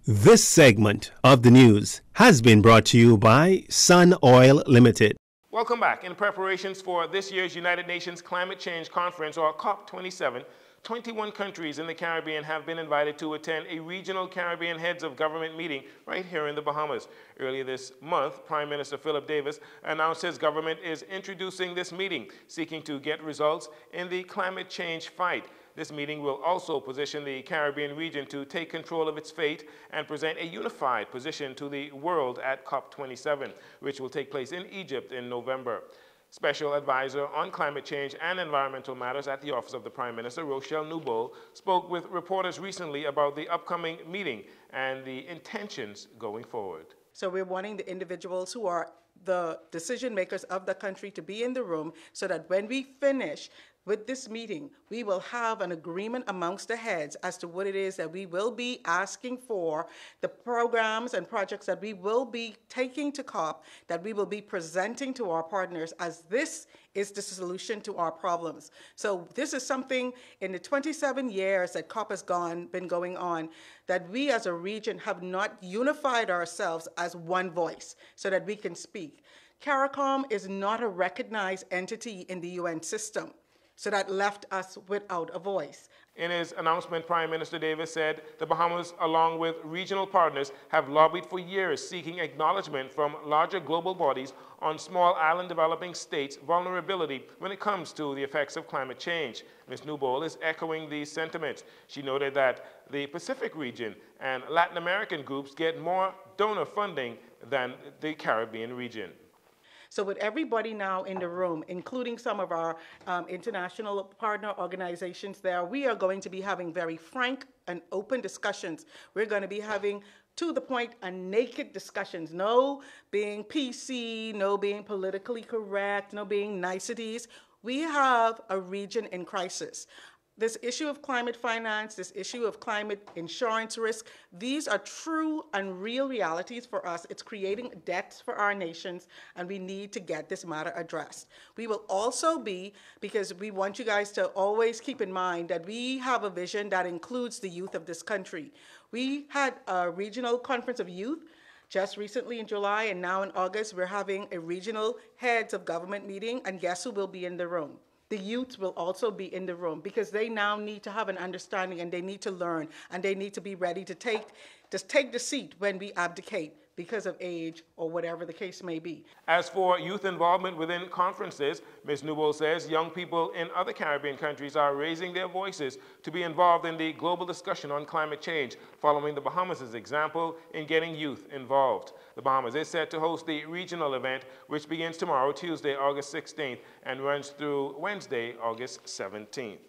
This segment of the news has been brought to you by Sun Oil Limited. Welcome back. In preparations for this year's United Nations Climate Change Conference, or COP27, 21 countries in the Caribbean have been invited to attend a regional Caribbean heads of government meeting right here in the Bahamas. Earlier this month, Prime Minister Philip Davis announced his government is introducing this meeting, seeking to get results in the climate change fight. This meeting will also position the Caribbean region to take control of its fate and present a unified position to the world at COP27, which will take place in Egypt in November. Special Advisor on Climate Change and Environmental Matters at the Office of the Prime Minister, Rochelle Newbold, spoke with reporters recently about the upcoming meeting and the intentions going forward. So we're wanting the individuals who are the decision makers of the country to be in the room so that when we finish with this meeting, we will have an agreement amongst the heads as to what it is that we will be asking for, the programs and projects that we will be taking to COP, that we will be presenting to our partners as this is the solution to our problems. So this is something in the 27 years that COP has been going on, that we as a region have not unified ourselves as one voice so that we can speak. CARICOM is not a recognized entity in the UN system. So that left us without a voice. In his announcement, Prime Minister Davis said the Bahamas, along with regional partners, have lobbied for years seeking acknowledgement from larger global bodies on small island developing states' vulnerability when it comes to the effects of climate change. Ms. Newbold is echoing these sentiments. She noted that the Pacific region and Latin American groups get more donor funding than the Caribbean region. So with everybody now in the room, including some of our international partner organizations there, we are going to be having very frank and open discussions. We're going to be having, to the point, and naked discussions. No being PC, no being politically correct, no being niceties. We have a region in crisis. This issue of climate finance, this issue of climate insurance risk, these are true and real realities for us. It's creating debts for our nations, and we need to get this matter addressed. We will also be, because we want you guys to always keep in mind that we have a vision that includes the youth of this country. We had a regional conference of youth just recently in July, and now in August, we're having a regional heads of government meeting, and guess who will be in the room? The youth will also be in the room because they now need to have an understanding and they need to learn and they need to be ready to take the seat when we abdicate because of age or whatever the case may be. As for youth involvement within conferences, Ms. Newbold says young people in other Caribbean countries are raising their voices to be involved in the global discussion on climate change, following the Bahamas' example in getting youth involved. The Bahamas is set to host the regional event, which begins tomorrow, Tuesday, August 16th, and runs through Wednesday, August 17th.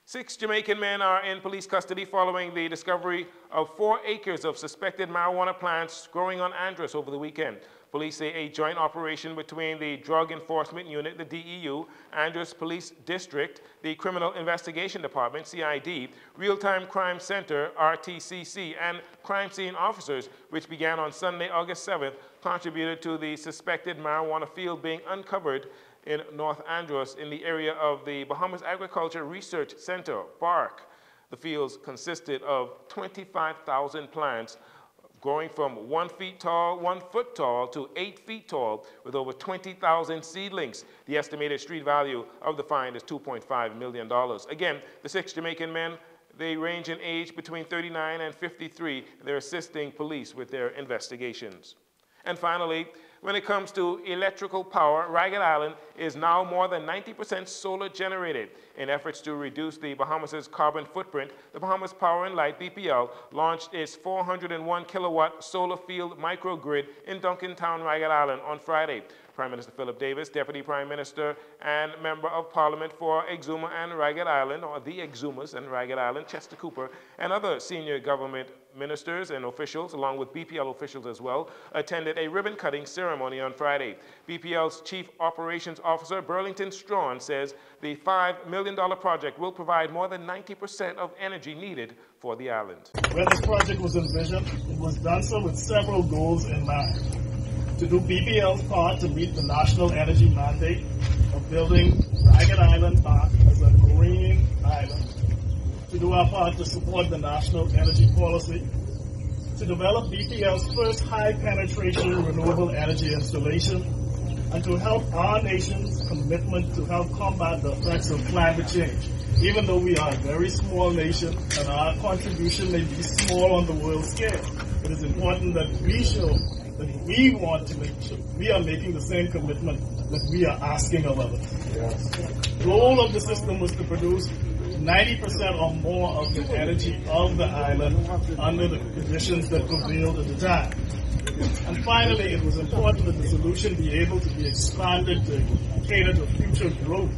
6 Jamaican men are in police custody following the discovery of 4 acres of suspected marijuana plants growing on Andros over the weekend. Police say a joint operation between the Drug Enforcement Unit, the DEU, Andros Police District, the Criminal Investigation Department, CID, Real-Time Crime Center, RTCC, and crime scene officers, which began on Sunday, August 7th, contributed to the suspected marijuana field being uncovered in North Andros in the area of the Bahamas Agriculture Research Center, BARC. The fields consisted of 25,000 plants growing from 1 foot tall to 8 feet tall with over 20,000 seedlings. The estimated street value of the find is $2.5 million. Again, the 6 Jamaican men, they range in age between 39 and 53. They're assisting police with their investigations. And finally, when it comes to electrical power, Ragged Island is now more than 90% solar generated. In efforts to reduce the Bahamas' carbon footprint, the Bahamas Power and Light, BPL, launched its 401 kilowatt solar field microgrid in Duncantown, Ragged Island on Friday. Prime Minister Philip Davis, Deputy Prime Minister and Member of Parliament for Exuma and Ragged Island, or the Exumas and Ragged Island, Chester Cooper, and other senior government ministers and officials, along with BPL officials as well, attended a ribbon-cutting ceremony on Friday. BPL's Chief Operations Officer, Burlington Strawn, says the $5 million project will provide more than 90% of energy needed for the island. When this project was envisioned, it was done so with several goals in mind. To do BPL's part to meet the national energy mandate of building Ragged Island back as a green island, to do our part to support the national energy policy, to develop BPL's first high-penetration renewable energy installation and to help our nation's commitment to help combat the effects of climate change. Even though we are a very small nation and our contribution may be small on the world scale, it is important that we show that we want to make sure we are making the same commitment that we are asking of others. The goal of the system was to produce 90% or more of the energy of the island under the conditions that prevailed at the time. And finally, it was important that the solution be able to be expanded to cater to future growth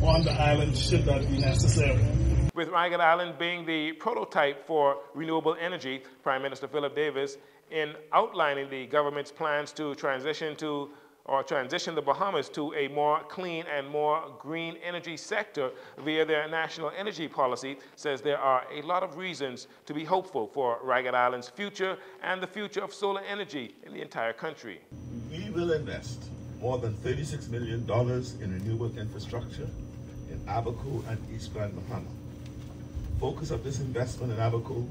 on the island should that be necessary. With Ragged Island being the prototype for renewable energy, Prime Minister Philip Davis, in outlining the government's plans to transition the Bahamas to a more clean and more green energy sector via their national energy policy, says there are a lot of reasons to be hopeful for Ragged Island's future and the future of solar energy in the entire country. We will invest more than $36 million in renewable infrastructure in Abaco and East Grand Bahama. Focus of this investment in Abaco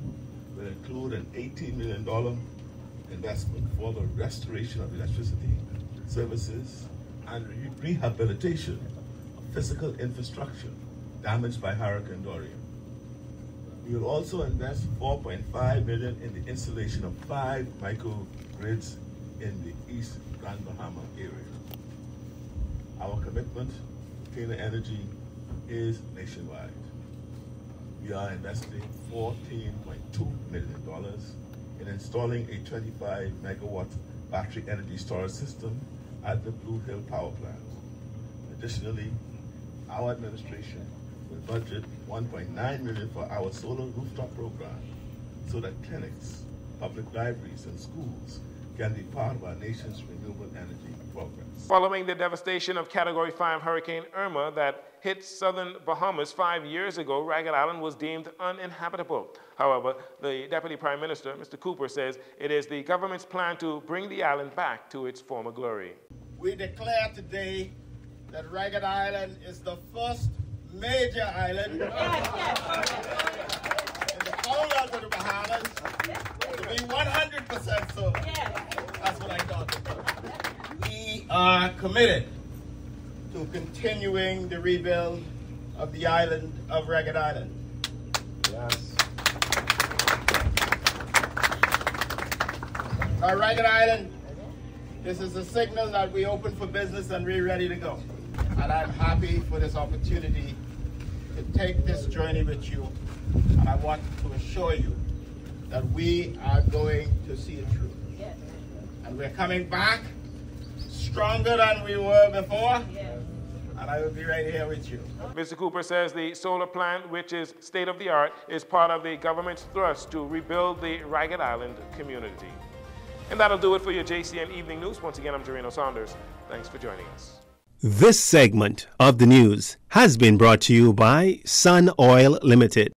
will include an $18 million investment for the restoration of electricity, services, and rehabilitation of physical infrastructure damaged by Hurricane Dorian. We will also invest $4.5 million in the installation of 5 microgrids in the East Grand Bahama area. Our commitment to cleaner energy is nationwide. We are investing $14.2 million in installing a 25 megawatt battery energy storage system at the Blue Hill Power Plant. Additionally, our administration will budget $1.9 million for our solar rooftop program so that clinics, public libraries, and schools can be part of our nation's renewable energy progress. Following the devastation of Category 5 Hurricane Irma that hit southern Bahamas 5 years ago, Ragged Island was deemed uninhabitable. However, the Deputy Prime Minister, Mr. Cooper, says it is the government's plan to bring the island back to its former glory. We declare today that Ragged Island is the first major island in the whole of the Bahamas to be 100% so. That's what I thought. We are committed to continuing the rebuild of the island of Ragged Island. Yes. Our Ragged Island, this is a signal that we open for business and we're ready to go. And I'm happy for this opportunity to take this journey with you. And I want to assure you that we are going to see it through. Yes. And we're coming back stronger than we were before. Yes. And I will be right here with you. Mr. Cooper says the solar plant, which is state-of-the-art, is part of the government's thrust to rebuild the Ragged Island community. And that'll do it for your JCN Evening News. Once again, I'm Jcn Saunders. Thanks for joining us. This segment of the news has been brought to you by Sun Oil Limited.